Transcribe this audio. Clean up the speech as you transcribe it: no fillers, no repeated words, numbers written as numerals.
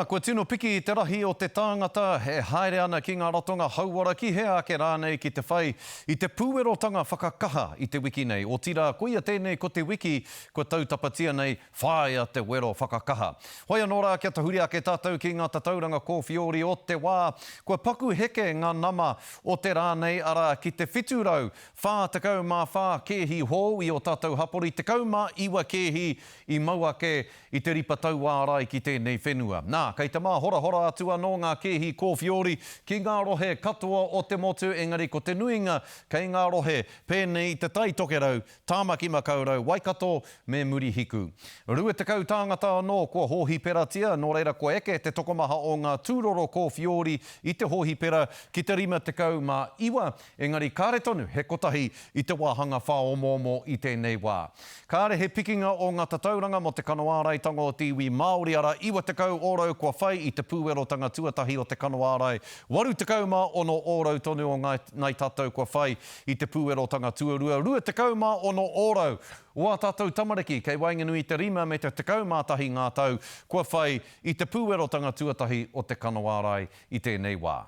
kua tino piki i te rahi o te tāngata, he haere ana ki ngā ratonga hauara ki he ake rānei ki te whai i te pūerotanga whakakaha i te wiki nei. O tira, koia tēnei ko te wiki, ko tautapatia nei, whāia te wero whakakaha. Hoi anō rā kia tahuri ake tātou ki ngā tatauranga kōwhiori o te wā, kua paku heke ngā nama o te rānei ara ki te whiturau, whā tekau mā whā kehi hou i o tātou hapori, tekau mā iwa kehi i mauake i te ripa tauārai ki tēnei whenua. Nā, kei te mā hora atua no ngā kehi kōwhiori ki ngā rohe katoa o te motu, engari ko te nuinga kei ngā rohe pēnei te tai tokerau, tāmaki makaurau, waikato me muri hiku. Rua te kau tāngata anō kua hohi peratia, nō reira ko eke te tokomaha o ngā tūroro kōwhiori i te hohi pera ki te rima te kau mā iwa, engari kāre tonu he kotahi i te wāhanga whaomomo i tēnei wā. Kāre he pikinga o ngā tatauranga mo te Kanoārai tango o Tiwi Māori ara, iwa te kau ōrau kua whai i te pūerotanga tuatahi o te Kanoārai. Waru te kau mā ono ōrau tonu o ngai tātou kua whai i te pūerotanga tuarua. Rua te kau mā ono ōrau o a tātou tamariki kei Wainganui te rima me te kau mātahi ngā tau kua whai i te pūerotanga tuatahi o te Kanoārai i tēnei wā.